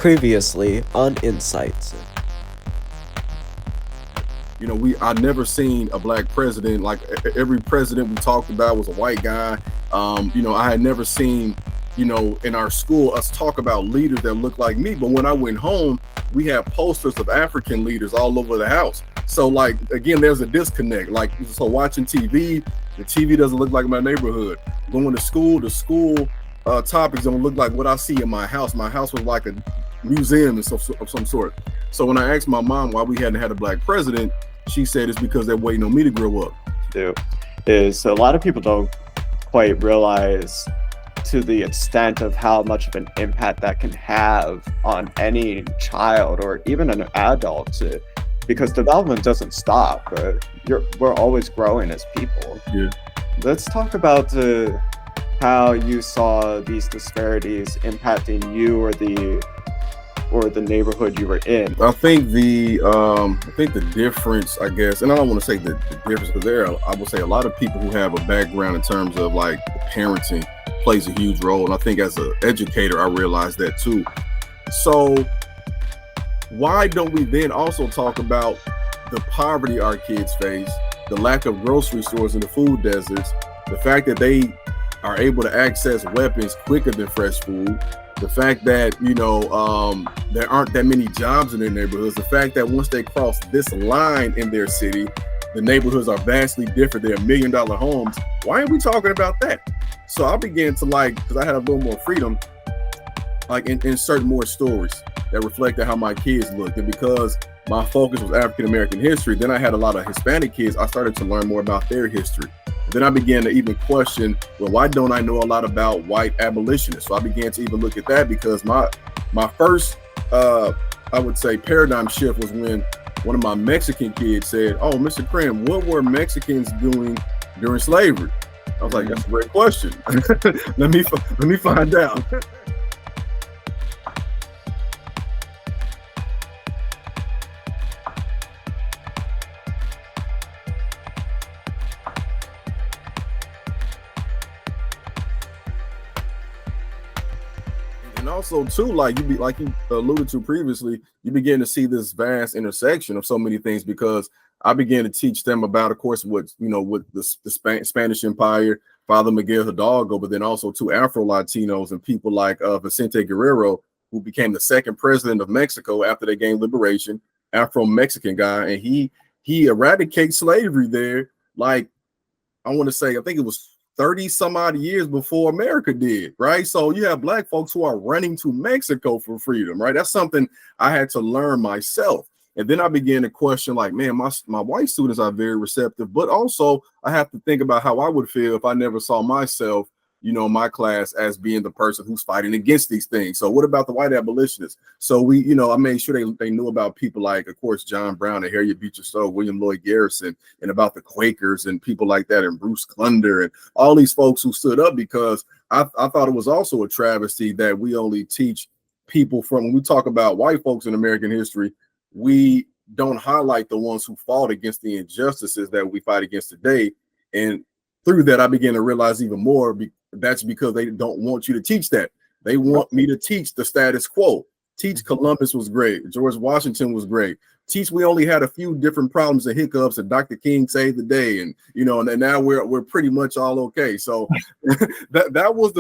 Previously on Insights. You know, I never seen a black president. Like every president we talked about was a white guy. I had never seen, in our school us talk about leaders that look like me. But when I went home, we had posters of African leaders all over the house. So like again, there's a disconnect. Like so watching TV, the TV doesn't look like my neighborhood. Going to school, the school topics don't look like what I see in my house. My house was like a museum of some sort. So when I asked my mom why we hadn't had a black president, she said it's because they're waiting on me to grow up. Is a lot of people don't quite realize to the extent of how much of an impact that can have on any child or even an adult, because development doesn't stop. We're always growing as people. Yeah. Let's talk about how you saw these disparities impacting you or the neighborhood you were in. I think the difference, I guess, and I don't want to say the difference, because I would say a lot of people who have a background in terms of like parenting plays a huge role. And I think as an educator, I realized that too. So why don't we then also talk about the poverty our kids face, the lack of grocery stores in the food deserts, the fact that they are able to access weapons quicker than fresh food, the fact that, there aren't that many jobs in their neighborhoods, the fact that once they cross this line in their city, the neighborhoods are vastly different. They're $1 million homes. Why aren't we talking about that? So I began to because I had a little more freedom, insert more stories that reflected how my kids looked. And because my focus was African-American history, then I had a lot of Hispanic kids. I started to learn more about their history. Then I began to even question, well, why don't I know a lot about white abolitionists? So I began to even look at that, because my first, I would say, paradigm shift was when one of my Mexican kids said, "Oh, Mr. Crim, what were Mexicans doing during slavery?" I was like, "That's a great question. let me find out." And also too, like you alluded to previously, you begin to see this vast intersection of so many things, because I began to teach them about, of course, with the Spanish Empire, Father Miguel Hidalgo, but then also two Afro Latinos and people like Vicente Guerrero, who became the second president of Mexico after they gained liberation, Afro-Mexican guy, and he eradicated slavery there. Like, I want to say, I think it was 30 some odd years before America did, right? So you have black folks who are running to Mexico for freedom, right? That's something I had to learn myself. And then I began to question, like, man, my white students are very receptive, but also I have to think about how I would feel if I never saw myself, my class as being the person who's fighting against these things. So what about the white abolitionists? So I made sure they knew about people like, of course, John Brown and Harriet Beecher Stowe, William Lloyd Garrison, and about the Quakers and people like that, and Bruce Clunder and all these folks who stood up, because I thought it was also a travesty that we only teach people when we talk about white folks in American history, we don't highlight the ones who fought against the injustices that we fight against today. And through that, I began to realize even more, that's because they don't want you to teach that. They want me to teach the status quo. Teach Columbus was great. George Washington was great. Teach we only had a few different problems and hiccups, and Dr. King saved the day. And and now we're pretty much all okay. So that was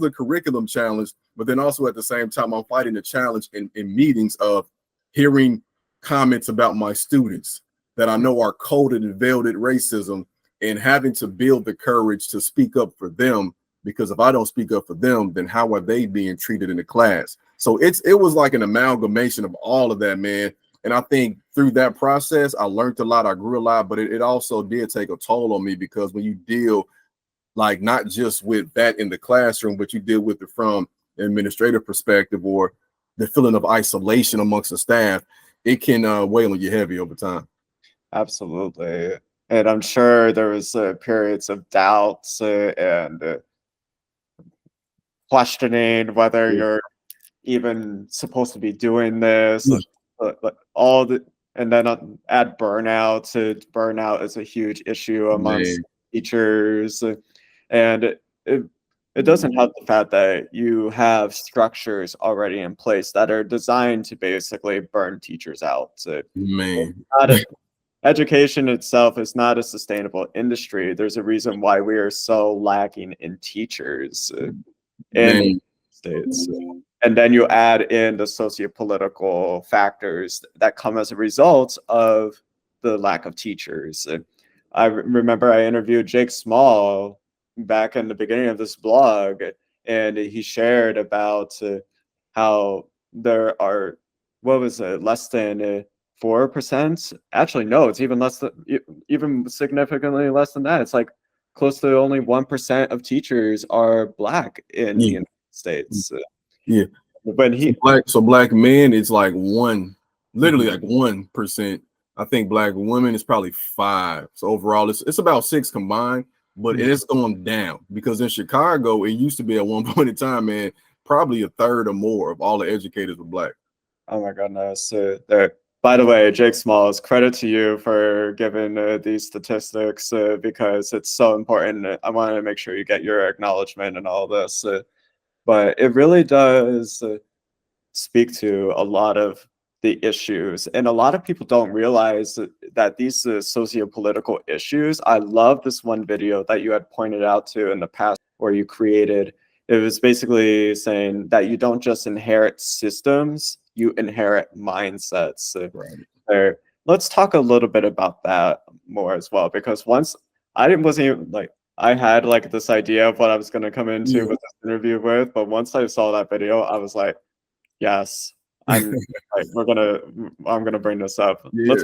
the curriculum challenge. But then also at the same time, I'm fighting the challenge in meetings of hearing comments about my students that I know are coded and veiled racism, and having to build the courage to speak up for them, because if I don't speak up for them, then how are they being treated in the class? So it was like an amalgamation of all of that, man. And I think through that process, I learned a lot, I grew a lot, but it also did take a toll on me, because when you deal like not just with that in the classroom, but you deal with it from an administrative perspective, or the feeling of isolation amongst the staff, it can weigh on you heavy over time. Absolutely. And I'm sure there was periods of doubts and questioning whether you're even supposed to be doing this. And then add burnout. Burnout is a huge issue amongst teachers, and It doesn't help the fact that you have structures already in place that are designed to basically burn teachers out. So it's Man, not a, education itself is not a sustainable industry. There's a reason why we are so lacking in teachers in the man, States. And then you add in the sociopolitical factors that come as a result of the lack of teachers. I remember I interviewed Jake Small back in the beginning of this blog, and he shared about how there are, what was it, less than 4%? Actually, no, it's even less than, even significantly less than that. It's like close to only 1% of teachers are Black in the yeah, United States. yeah. When he, So black men is like literally Mhm. like 1%. I think black women is probably 5. So overall, it's about 6 combined, but Mhm. it's going down because in Chicago, it used to be at one point in time, man, probably a third or more of all the educators were black. Oh my goodness. There. By the way, Jake Smalls, credit to you for giving these statistics because it's so important. I want to make sure you get your acknowledgement and all this. But it really does speak to a lot of the issues. And a lot of people don't realize that these socio-political issues. I love this one video that you had pointed out to in the past where you created. It was basically saying that you don't just inherit systems, you inherit mindsets. Right. Let's talk a little bit about that more as well, because once I wasn't even like, I had like this idea of what I was going to come into Yeah. with this interview with, but once I saw that video, I was like, yes, I'm like, I'm gonna bring this up. Yeah.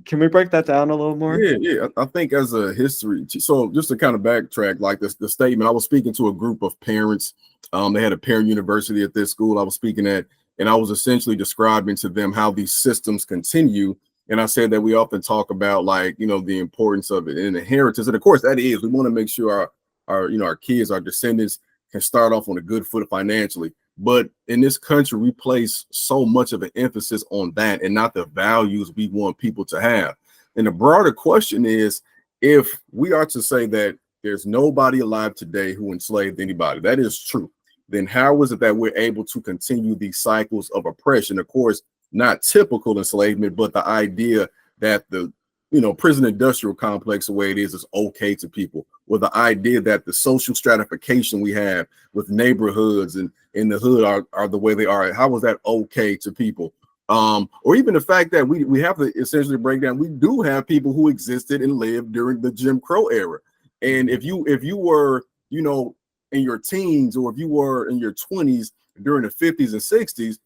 Can we break that down a little more? Yeah. I think as a history, so just to kind of backtrack, like the statement, I was speaking to a group of parents. They had a parent university at this school I was speaking at, and I was essentially describing to them how these systems continue. And I said that we often talk about like, the importance of it and inheritance. And of course that is, we want to make sure our kids, our descendants can start off on a good foot financially. But in this country, we place so much of an emphasis on that and not the values we want people to have. And the broader question is, if we are to say that there's nobody alive today who enslaved anybody, that is true, then how is it that we're able to continue these cycles of oppression? Of course, not typical enslavement, but the idea that the prison industrial complex, the way it is okay to people, or the idea that the social stratification we have with neighborhoods and in the hood are the way they are. How is that okay to people? Or even the fact that we have to essentially break down, we do have people who existed and lived during the Jim Crow era. And if you were, in your teens, or if you were in your 20s during the 50s and 60s,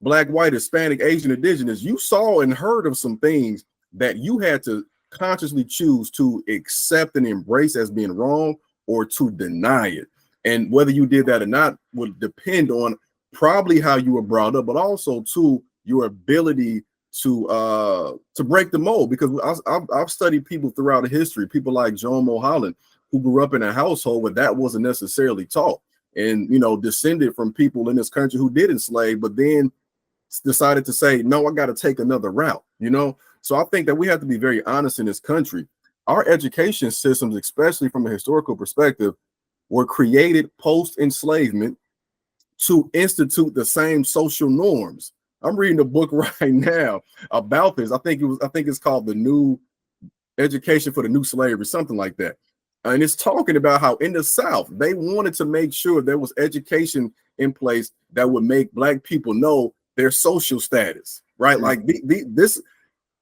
Black, white, Hispanic, Asian, indigenous, you saw and heard of some things that you had to consciously choose to accept and embrace as being wrong or to deny it. And whether you did that or not would depend on probably how you were brought up, but also to your ability to break the mold. Because I've studied people throughout the history, people like John Mulholland, who grew up in a household where that wasn't necessarily taught, and descended from people in this country who did enslave, but then decided to say, no, I got to take another route, So I think that we have to be very honest in this country. Our education systems, especially from a historical perspective, were created post-enslavement to institute the same social norms. I'm reading a book right now about this. I think it's called The New Education for the New Slavery, something like that. And it's talking about how in the South, they wanted to make sure there was education in place that would make Black people know their social status, right? Like this.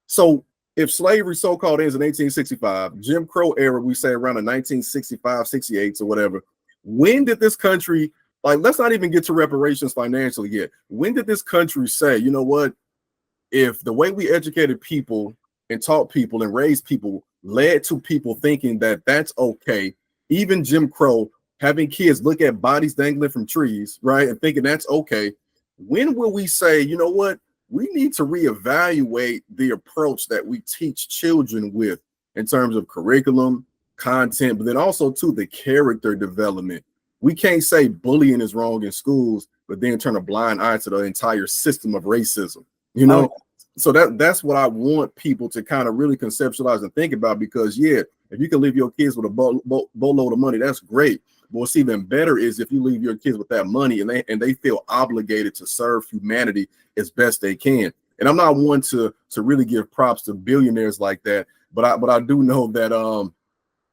So if slavery so-called ends in 1865, Jim Crow era, we say around the 1965, 68 or whatever, when did this country, like, let's not even get to reparations financially yet. When did this country say, you know what, if the way we educated people and taught people and raised people led to people thinking that that's okay, even Jim Crow, having kids look at bodies dangling from trees, right, and thinking that's okay, when will we say, you know what, we need to reevaluate the approach that we teach children with in terms of curriculum, content, but then also to the character development. We can't say bullying is wrong in schools, but then turn a blind eye to the entire system of racism, So that's what I want people to kind of really conceptualize and think about, because if you can leave your kids with a boatload of money, that's great. But what's even better is if you leave your kids with that money and they feel obligated to serve humanity as best they can. And I'm not one to really give props to billionaires like that, but I do know that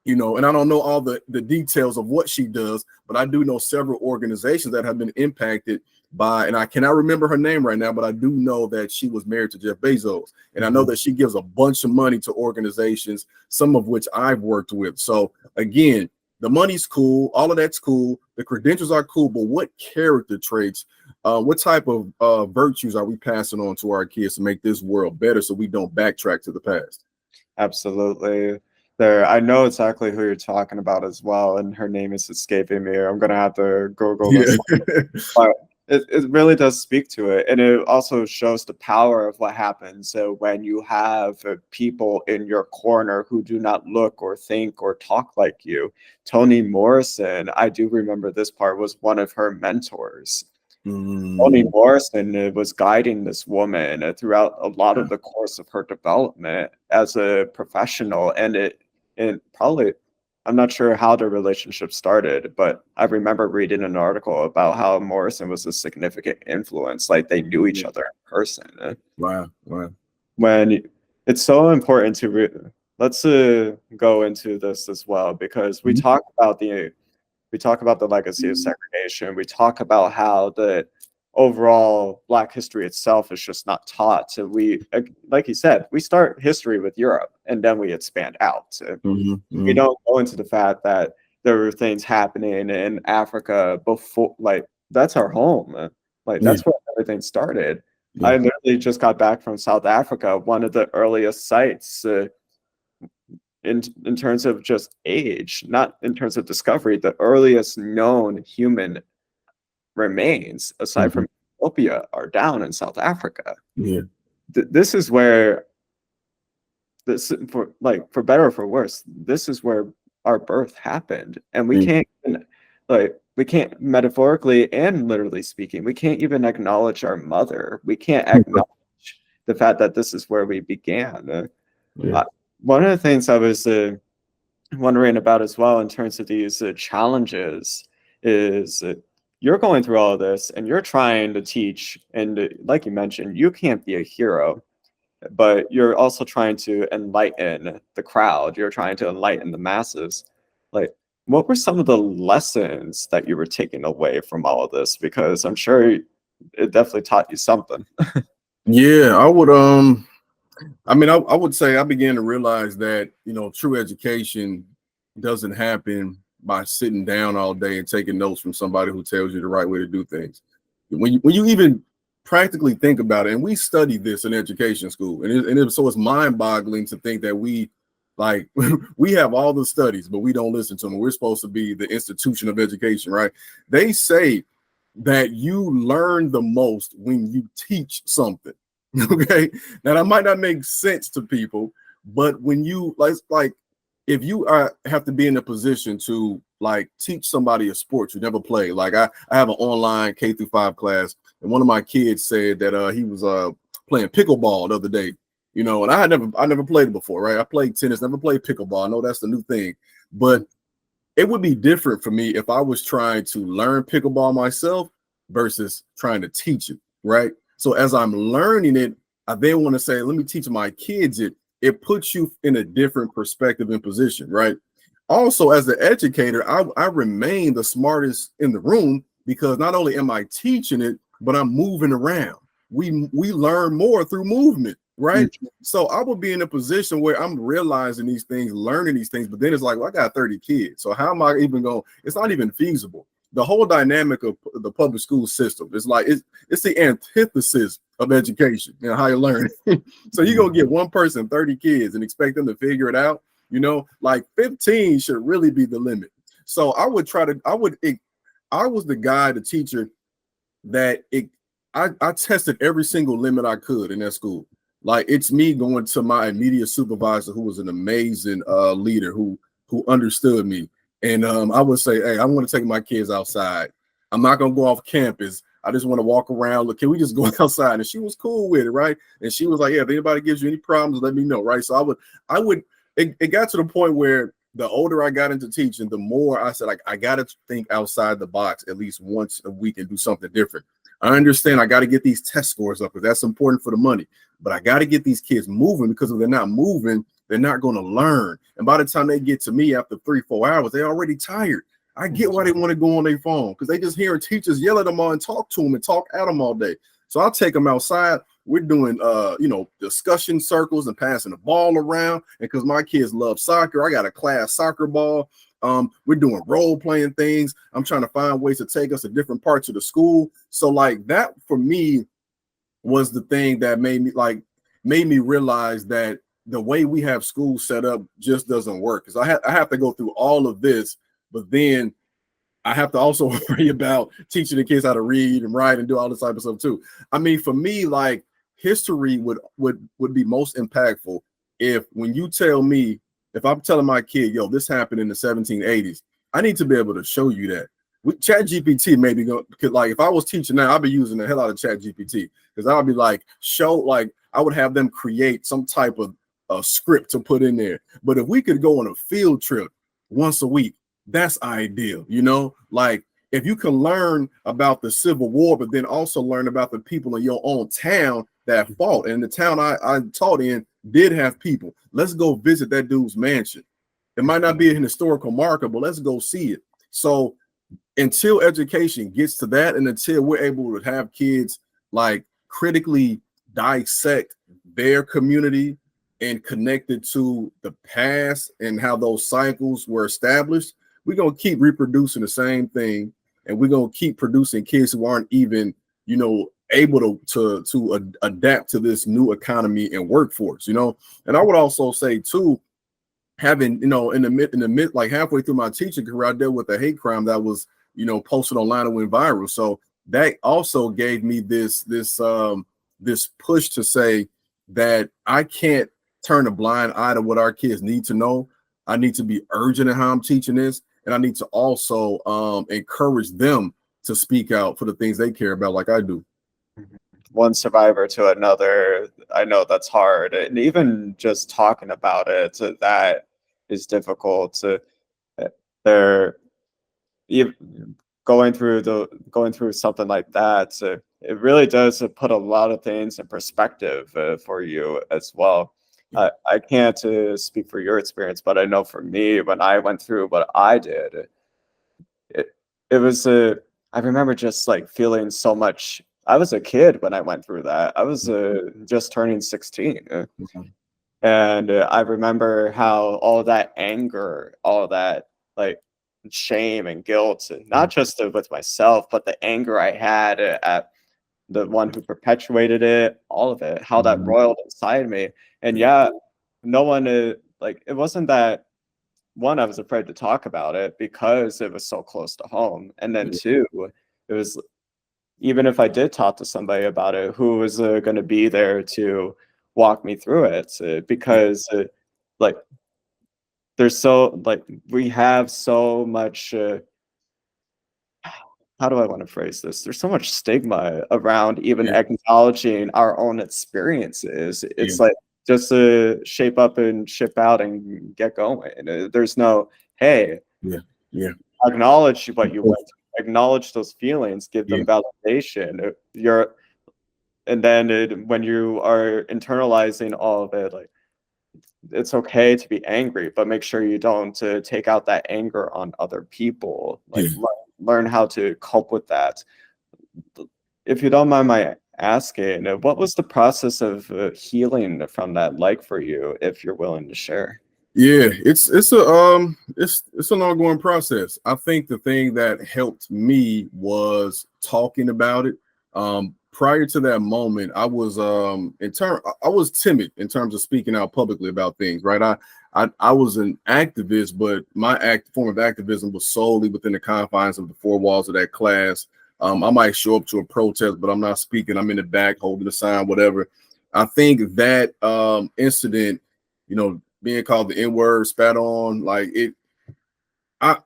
you know, and I don't know all the details of what she does, but I do know several organizations that have been impacted by, and I cannot remember her name right now, but I do know that she was married to Jeff Bezos. And I know that she gives a bunch of money to organizations, some of which I've worked with. So again, the money's cool, all of that's cool, the credentials are cool, but what character traits, what type of virtues are we passing on to our kids to make this world better so we don't backtrack to the past? Absolutely. I know exactly who you're talking about as well, and her name is escaping me. I'm gonna have to Google this. But it really does speak to it, and it also shows the power of what happens when you have people in your corner who do not look or think or talk like you. Toni Morrison, I do remember this part, was one of her mentors. Toni Morrison was guiding this woman throughout a lot of the course of her development as a professional, and probably, I'm not sure how the relationship started, but I remember reading an article about how Morrison was a significant influence, like they knew each other in person. Wow. When it's so important to let's go into this as well, because we talk about the legacy of segregation. We talk about how the overall Black history itself is just not taught. So we, like you said, we start history with Europe and then we expand out. We don't go into the fact that there were things happening in Africa before, like that's our home. Like that's where everything started. I literally just got back from South Africa, one of the earliest sites in terms of just age, not in terms of discovery, the earliest known human remains aside from Ethiopia are down in South Africa. This is where for better or for worse, this is where our birth happened, and we can't metaphorically and literally speaking, we can't even acknowledge our mother. We can't acknowledge the fact that this is where we began. One of the things I was wondering about as well in terms of these challenges is you're going through all of this and you're trying to teach, and like you mentioned, you can't be a hero, but you're also trying to enlighten the crowd. You're trying to enlighten the masses. Like, what were some of the lessons that you were taking away from all of this? Because I'm sure it definitely taught you something. Yeah, I would I would say I began to realize that, you know, true education doesn't happen by sitting down all day and taking notes from somebody who tells you the right way to do things. When you even practically think about it, and we study this in education school, so it's mind-boggling to think that we have all the studies, but we don't listen to them. We're supposed to be the institution of education, right? They say that you learn the most when you teach something. Okay, now that might not make sense to people, but when you like if you have to be in a position to teach somebody a sport you never play, like I have an online K-5 class, and one of my kids said that he was playing pickleball the other day, you know, and I never played it before, right? I played tennis, never played pickleball. I know that's the new thing, but it would be different for me if I was trying to learn pickleball myself versus trying to teach it, right? So as I'm learning it, I then want to say, let me teach my kids it. It puts you in a different perspective and position, right? Also, as an educator, I remain the smartest in the room because not only am I teaching it, but I'm moving around. We learn more through movement, right? So I would be in a position where I'm realizing these things, learning these things, but then it's like, well, I got 30 kids. So how am I even going? It's not even feasible. The whole dynamic of the public school system is like it's the antithesis of education, you know, how you learn. So you're gonna get one person 30 kids and expect them to figure it out, you know, like 15 should really be the limit. So I was the guy, the teacher that I tested every single limit I could in that school. Like, it's me going to my immediate supervisor, who was an amazing leader who understood me. And I would say, hey, I want to take my kids outside. I'm not going to go off campus. I just want to walk around. Look, can we just go outside? And she was cool with it, right? And she was like, yeah, if anybody gives you any problems, let me know, right? So it got to the point where the older I got into teaching, the more I said, like, I got to think outside the box at least once a week and do something different. I understand I got to get these test scores up because that's important for the money, but I got to get these kids moving, because if they're not moving, they're not going to learn. And by the time they get to me after 3-4 hours, they're already tired. I get why they want to go on their phone, because they just hear teachers yell at them all and talk to them and talk at them all day. So I'll take them outside. We're doing, discussion circles and passing the ball around. And because my kids love soccer, I got a class soccer ball. We're doing role playing things. I'm trying to find ways to take us to different parts of the school. So like that for me was the thing that made me realize that the way we have school set up just doesn't work. Because I have to go through all of this, but then I have to also worry about teaching the kids how to read and write and do all this type of stuff too. I mean, for me, like, history would be most impactful if, when you tell me, if I'm telling my kid, yo, this happened in the 1780s, I need to be able to show you that. Chat GPT maybe go, because like if I was teaching now, I'd be using the hell out of Chat GPT, because I would be like, I would have them create some type of script to put in there. But if we could go on a field trip once a week, that's ideal, like if you can learn about the Civil War, but then also learn about the people in your own town that fought. And the town I taught in did have people. Let's go visit that dude's mansion. It might not be a historical marker, but let's go see it. So until education gets to that, and until we're able to have kids like critically dissect their community and connect it to the past and how those cycles were established, we're going to keep reproducing the same thing. And we're going to keep producing kids who aren't even, able to adapt to this new economy and workforce, And I would also say too, having, in the mid, like halfway through my teaching career, I dealt with a hate crime that was, posted online and went viral. So that also gave me this push to say that I can't turn a blind eye to what our kids need to know. I need to be urgent in how I'm teaching this. And I need to also encourage them to speak out for the things they care about, like I do. One survivor to another, I know that's hard. And even just talking about it, that is difficult. They're going through something like that. It really does put a lot of things in perspective for you as well. I can't speak for your experience, but I know for me, when I went through what I did, it was I remember just like feeling so much. I was a kid when I went through that. I was just turning 16. And I remember how all that anger, all that like shame and guilt, not just with myself, but the anger I had at the one who perpetuated it, all of it, how that roiled inside me. And yeah, no one like, it wasn't that, one, I was afraid to talk about it because it was so close to home. And then two, it was, even if I did talk to somebody about it, who was going to be there to walk me through it? Because like, there's so, like, we have so much, how do I want to phrase this? There's so much stigma around even acknowledging our own experiences. It's like, just to shape up and ship out and get going. There's no, hey, acknowledge what you went through, acknowledge those feelings, give them validation. And then when you are internalizing all of it, like, it's okay to be angry, but make sure you don't take out that anger on other people. Like, learn how to cope with that. If you don't mind my asking, what was the process of healing from that like for you, if you're willing to share? It's an ongoing process. I think the thing that helped me was talking about it. Prior to that moment, I was timid in terms of speaking out publicly about things, right? I was an activist, but my form of activism was solely within the confines of the four walls of that class. I might show up to a protest, but I'm not speaking. I'm in the back holding a sign, whatever. I think that incident, being called the N-word, spat on, like it, I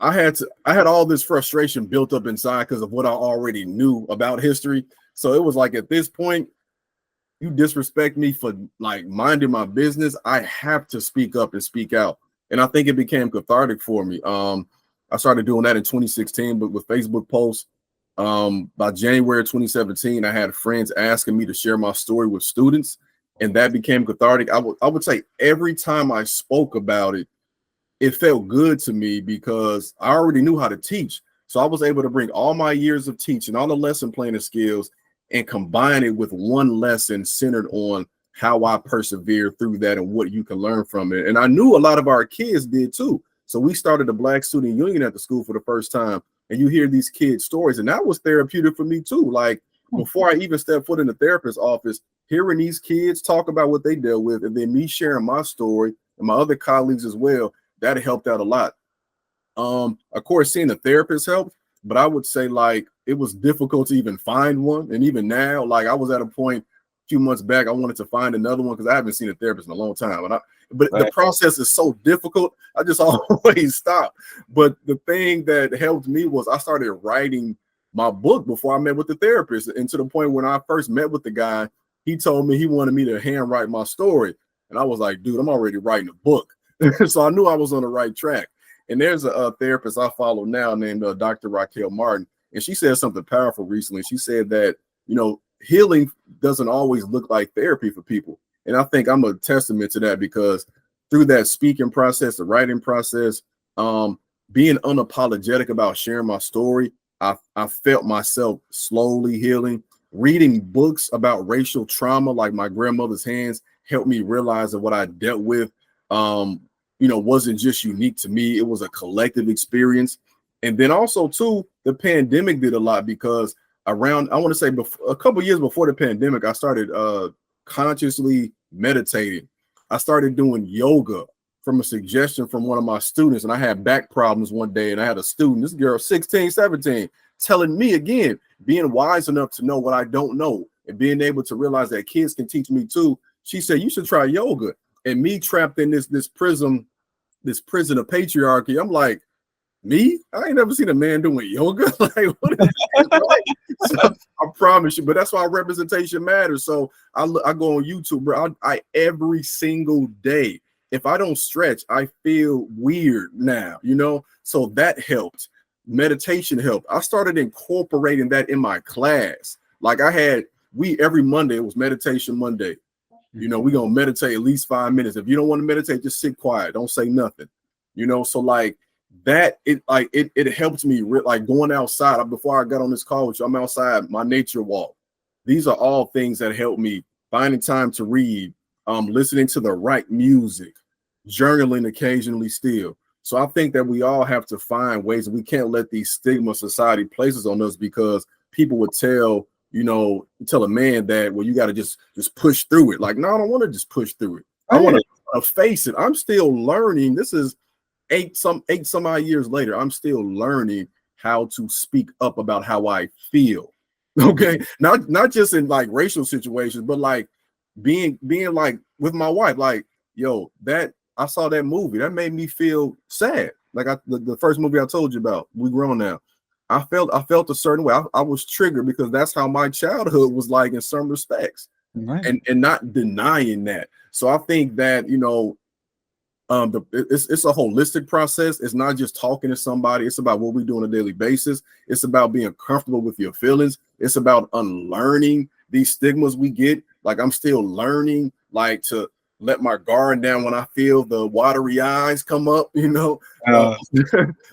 had all this frustration built up inside because of what I already knew about history. So it was like, at this point, you disrespect me for like minding my business, I have to speak up and speak out. And I think it became cathartic for me. I started doing that in 2016, but with Facebook posts. By January 2017, I had friends asking me to share my story with students, and that became cathartic. I would say every time I spoke about it, it felt good to me because I already knew how to teach. So I was able to bring all my years of teaching, all the lesson planning skills, and combine it with one lesson centered on how I persevere through that and what you can learn from it. And I knew a lot of our kids did too. So we started the Black Student Union at the school for the first time. And you hear these kids' stories, and that was therapeutic for me too. Like before I even stepped foot in the therapist's office, hearing these kids talk about what they dealt with, and then me sharing my story and my other colleagues as well, that helped out a lot. Of course, seeing a therapist helped, but I would say like it was difficult to even find one. And even now, like I was at a point a few months back, I wanted to find another one because I haven't seen a therapist in a long time. But the process is so difficult, I just always stop. But the thing that helped me was I started writing my book before I met with the therapist. And to the point when I first met with the guy, he told me he wanted me to handwrite my story. And I was like, dude, I'm already writing a book. So I knew I was on the right track. And there's a therapist I follow now named Dr. Raquel Martin. And she said something powerful recently. She said that, you know, healing doesn't always look like therapy for people. And I think I'm a testament to that because through that speaking process, the writing process, being unapologetic about sharing my story, I felt myself slowly healing. Reading books about racial trauma, like My Grandmother's Hands, helped me realize that what I dealt with, you know, wasn't just unique to me. It was a collective experience. And then also, too, the pandemic did a lot because around, I want to say a couple years before the pandemic, I started consciously meditating. I started doing yoga from a suggestion from one of my students. And I had back problems one day, and I had a student, this girl, 16, 17, telling me again, being wise enough to know what I don't know and being able to realize that kids can teach me too. She said, you should try yoga. And me trapped in this prison of patriarchy, I'm like, me? I ain't never seen a man doing yoga. Like, what is like, so, I promise you, but that's why representation matters. So I go on YouTube, bro. I every single day, if I don't stretch, I feel weird now, you know? So that helped. Meditation helped. I started incorporating that in my class. Like every Monday, it was meditation Monday. You know, we're gonna meditate at least 5 minutes. If you don't want to meditate, just sit quiet, don't say nothing. You know, so like that, it helped me like going outside. Before I got on this call with you, I'm outside, my nature walk. These are all things that help me. Finding time to read, listening to the right music, journaling occasionally still. So I think that we all have to find ways, and we can't let these stigma society places on us because people would tell a man that, well, you got to just push through it. Like, no, I don't want to just push through it. I want to face it. I'm still learning. This is eight some odd years later. I'm still learning how to speak up about how I feel. Okay. Not just in like racial situations, but like being like with my wife, like, yo, that I saw that movie that made me feel sad. Like the first movie I told you about, We Grown Now. I felt a certain way. I was triggered because that's how my childhood was like in some respects, right. and not denying that. So I think that, you know, it's a holistic process. It's not just talking to somebody. It's about what we do on a daily basis. It's about being comfortable with your feelings. It's about unlearning these stigmas we get. Like I'm still learning, like to let my guard down when I feel the watery eyes come up, you know,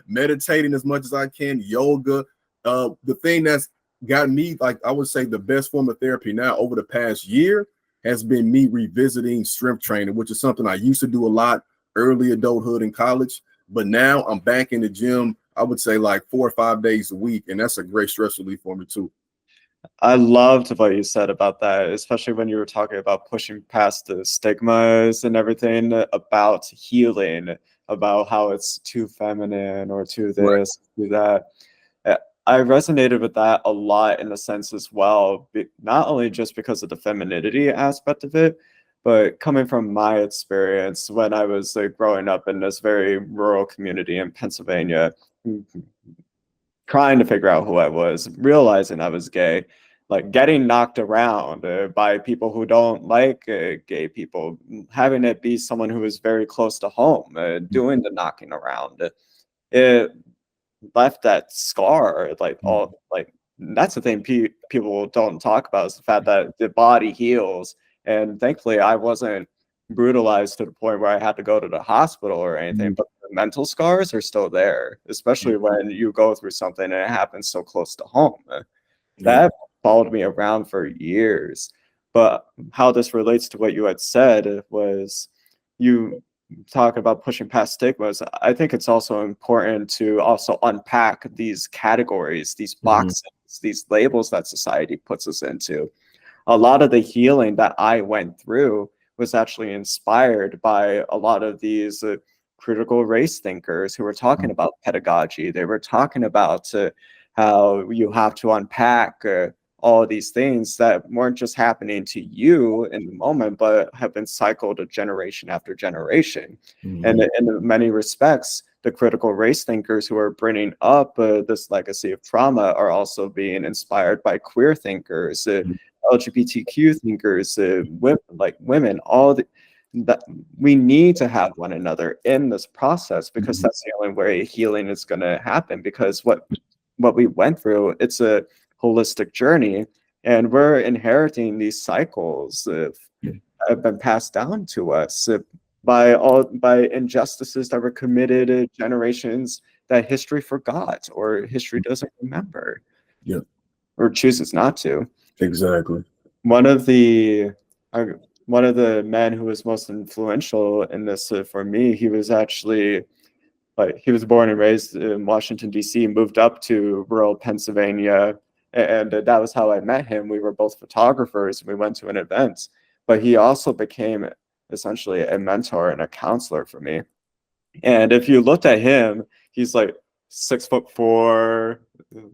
meditating as much as I can, yoga. The thing that's got me, like I would say the best form of therapy now over the past year has been me revisiting strength training, which is something I used to do a lot early adulthood in college, but now I'm back in the gym, I would say like 4 or 5 days a week. And that's a great stress relief for me too. I loved what you said about that, especially when you were talking about pushing past the stigmas and everything about healing, about how it's too feminine or too this, too that. I resonated with that a lot in the sense as well, not only just because of the femininity aspect of it, but coming from my experience when I was growing up in this very rural community in Pennsylvania, trying to figure out who I was, realizing I was gay. like getting knocked around by people who don't like gay people, having it be someone who is very close to home doing the knocking around. It left that scar, like all like that's the thing people don't talk about, is the fact that the body heals. And thankfully I wasn't brutalized to the point where I had to go to the hospital or anything, but the mental scars are still there, especially when you go through something and it happens so close to home. That followed me around for years. But how this relates to what you had said was, you talk about pushing past stigmas. I think it's also important to also unpack these categories, these boxes, these labels that society puts us into. A lot of the healing that I went through was actually inspired by a lot of these critical race thinkers who were talking about pedagogy. They were talking about how you have to unpack all these things that weren't just happening to you in the moment, but have been cycled generation after generation. And in many respects, the critical race thinkers who are bringing up this legacy of trauma are also being inspired by queer thinkers, LGBTQ thinkers, women, that we need to have one another in this process, because that's the only way healing is going to happen. Because what we went through, it's a holistic journey, and we're inheriting these cycles that have been passed down to us by injustices that were committed generations that history forgot or history doesn't remember, or chooses not to. Exactly. One of the men who was most influential in this for me, he was actually, like, he was born and raised in Washington, D.C., moved up to rural Pennsylvania, and that was how I met him. We were both photographers, and we went to an event, but he also became essentially a mentor and a counselor for me. And if you looked at him, he's like 6'4",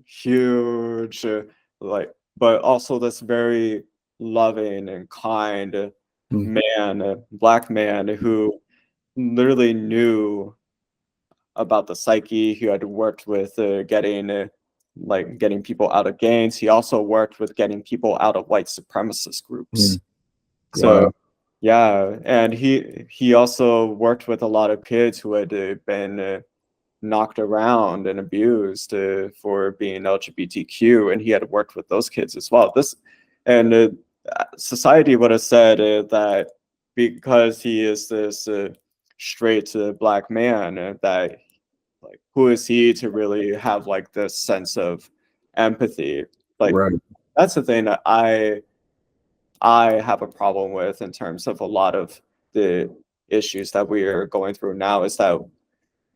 huge, but also this very loving and kind man, Black man who literally knew about the psyche. He had worked with getting people out of gangs. He also worked with getting people out of white supremacist groups. So yeah, and he also worked with a lot of kids who had been knocked around and abused for being LGBTQ, and he had worked with those kids as well. Society would have said that because he is this straight Black man, that like, who is he to really have like this sense of empathy? Like, that's the thing that I have a problem with in terms of a lot of the issues that we are going through now, is that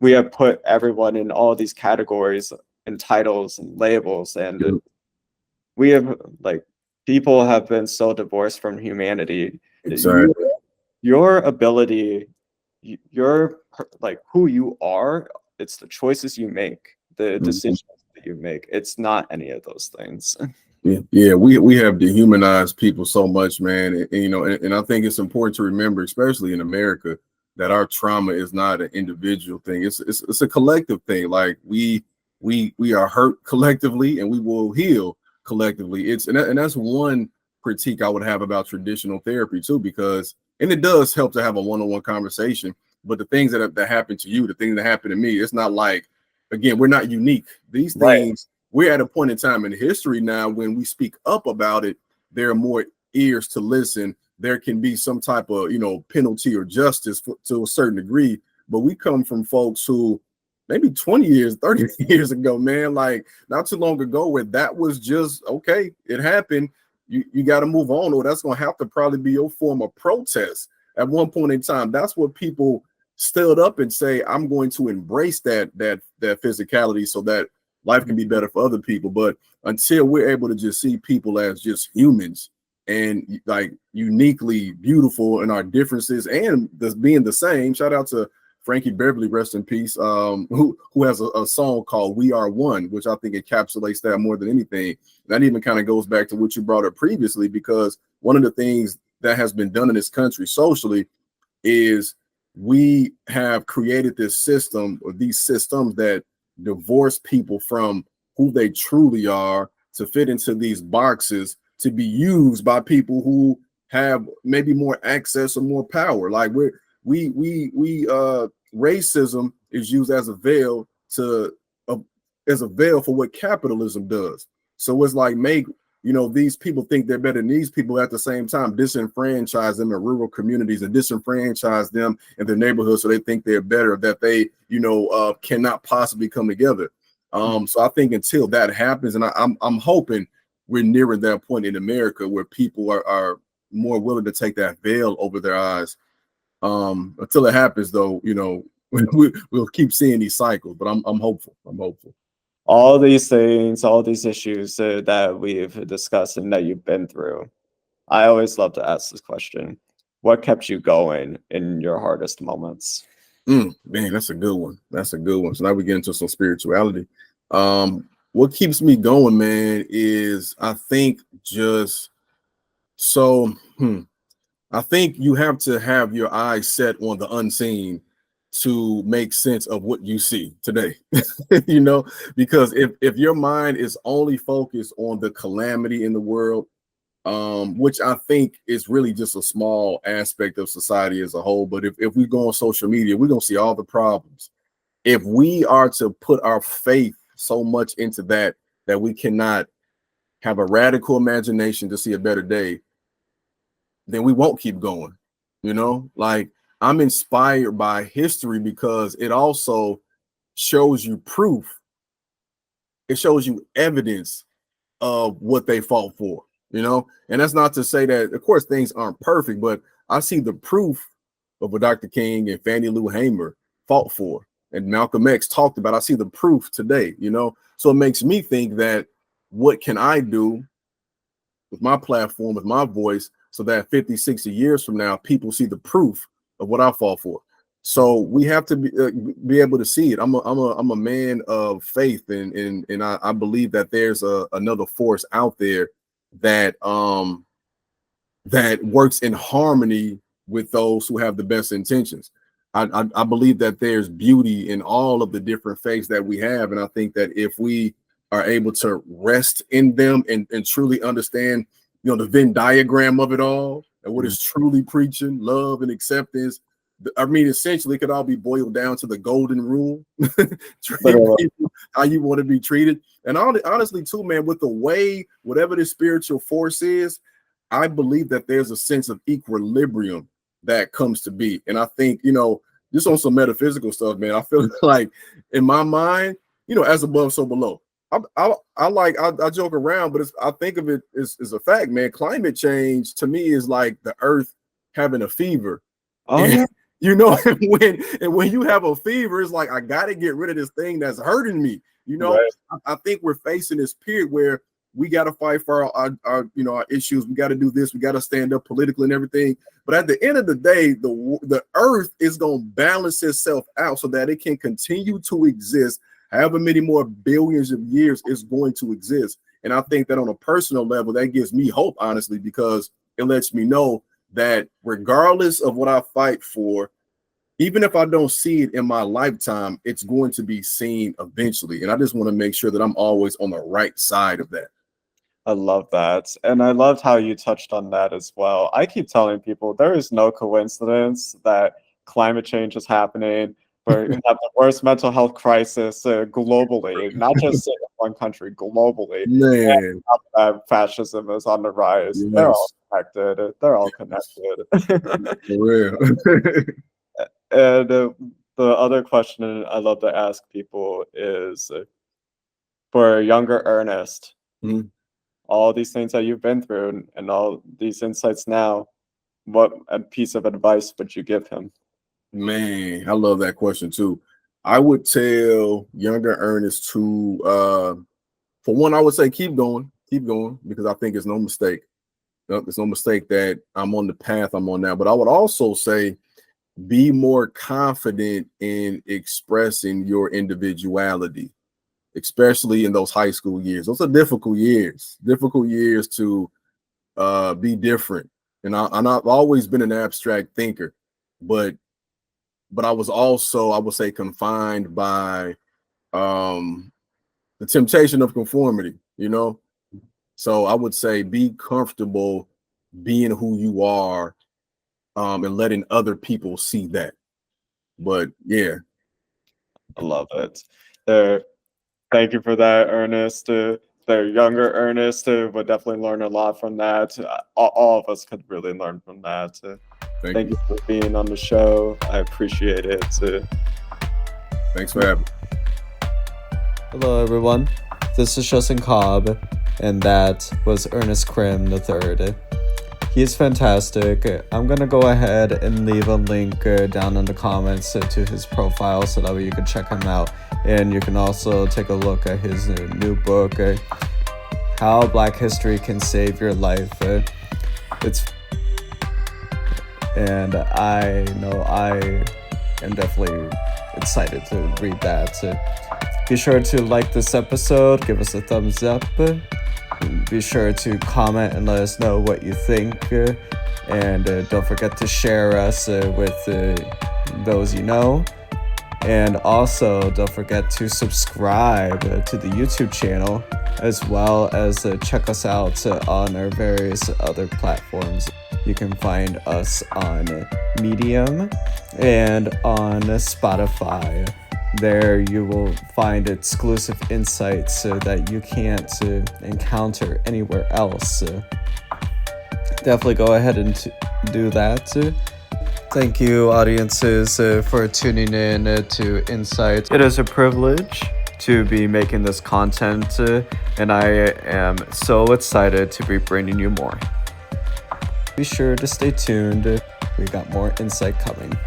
we have put everyone in all these categories and titles and labels, and we have, like, people have been so divorced from humanity. Your ability, like who you are, it's the choices you make, the decisions that you make. It's not any of those things. We have dehumanized people so much, man. And I think it's important to remember, especially in America, that our trauma is not an individual thing. It's a collective thing. Like we are hurt collectively, and we will heal collectively. And that's one critique I would have about traditional therapy too, because, and it does help to have a one-on-one conversation, but the things that happen to you, the things that happen to me, it's not like, again, we're not unique. These things, we're at a point in time in history now when we speak up about it, there are more ears to listen. There can be some type of, penalty or justice to a certain degree, but we come from folks who maybe 20 years, 30 years ago, man, like not too long ago, where that was just, okay, it happened. You got to move on, or that's going to have to probably be your form of protest. At one point in time, that's what people stood up and say, I'm going to embrace that physicality so that life can be better for other people. But until we're able to just see people as just humans and like uniquely beautiful in our differences and this being the same, shout out to Frankie Beverly, rest in peace, who has a song called We Are One, which I think encapsulates that more than anything. That even kind of goes back to what you brought up previously, because one of the things that has been done in this country socially is we have created this system, or these systems, that divorce people from who they truly are to fit into these boxes to be used by people who have maybe more access or more power. Like racism is used as a veil to as a veil for what capitalism does. So it's like these people think they're better than these people, at the same time disenfranchise them in rural communities and disenfranchise them in their neighborhoods, so they think they're better, that they cannot possibly come together. So I think until that happens, and I'm hoping we're nearing that point in America where people are more willing to take that veil over their eyes. Until it happens, though, we'll keep seeing these cycles. But I'm hopeful. I'm hopeful. All these things, all these issues that we've discussed and that you've been through, I always love to ask this question: what kept you going in your hardest moments? Man, that's a good one. That's a good one. So now we get into some spirituality. What keeps me going, man, is I think I think you have to have your eyes set on the unseen to make sense of what you see today. Because if your mind is only focused on the calamity in the world, which I think is really just a small aspect of society as a whole. But if we go on social media, we're going to see all the problems. If we are to put our faith so much into that we cannot have a radical imagination to see a better day, then we won't keep going. Like, I'm inspired by history because it also shows you proof. It shows you evidence of what they fought for, and that's not to say that, of course, things aren't perfect, but I see the proof of what Dr. King and Fannie Lou Hamer fought for and Malcolm X talked about. I see the proof today, so it makes me think that what can I do with my platform, with my voice, so that 50, 60 years from now, people see the proof of what I fought for. So we have to be able to see it. I'm a man of faith, and I believe that there's another force out there that that works in harmony with those who have the best intentions. I believe that there's beauty in all of the different faiths that we have, and I think that if we are able to rest in them and truly understand, the Venn diagram of it all and what is truly preaching, love, and acceptance. I mean, essentially, it could all be boiled down to the golden rule. Treat people how you want to be treated. And honestly, too, man, with the way, whatever this spiritual force is, I believe that there's a sense of equilibrium that comes to be. And I think, just on some metaphysical stuff, man, I feel like in my mind, as above, so below. I joke around, but I think of it as a fact, man. Climate change to me is like the earth having a fever. Oh, yeah. And when you have a fever, it's like, I got to get rid of this thing that's hurting me. Right. I think we're facing this period where we got to fight for our issues. We got to do this. We got to stand up politically and everything. But at the end of the day, the earth is going to balance itself out so that it can continue to exist. However many more billions of years is going to exist. And I think that on a personal level, that gives me hope, honestly, because it lets me know that regardless of what I fight for, even if I don't see it in my lifetime, it's going to be seen eventually. And I just want to make sure that I'm always on the right side of that. I love that. And I loved how you touched on that as well. I keep telling people there is no coincidence that climate change is happening. Where you have the worst mental health crisis globally, not just in one country, globally. Man, and fascism is on the rise. Yes. They're all connected. They're all connected. For real. And the other question I love to ask people is, for younger Ernest, all these things that you've been through and all these insights now, what a piece of advice would you give him? Man, I love that question too. I would tell younger Ernest to, for one, I would say keep going, because I think it's no mistake. It's no mistake that I'm on the path I'm on now. But I would also say be more confident in expressing your individuality, especially in those high school years. Those are difficult years to be different. And I've always been an abstract thinker, but I was also, I would say, confined by the temptation of conformity, So I would say be comfortable being who you are, and letting other people see that. But yeah, I love it. There, thank you for that, Ernest. The younger Ernest would definitely learn a lot from that. All of us could really learn from that. Thank you for being on the show. I appreciate it. Thanks for having me. Hello, everyone. This is Justin Cobb, and that was Ernest Crim III. He's fantastic. I'm gonna go ahead and leave a link down in the comments to his profile so that way you can check him out. And you can also take a look at his new book, How Black History Can Save Your Life. And I know I am definitely excited to read that. Be sure to like this episode, give us a thumbs up. Be sure to comment and let us know what you think. And don't forget to share us with those you know. And also, don't forget to subscribe to the YouTube channel, as well as check us out on our various other platforms. You can find us on Medium and on Spotify. There you will find exclusive insights that you can't encounter anywhere else. Definitely go ahead and do that. Thank you, audiences, for tuning in to Insights. It is a privilege to be making this content, and I am so excited to be bringing you more. Be sure to stay tuned. We got more insight coming.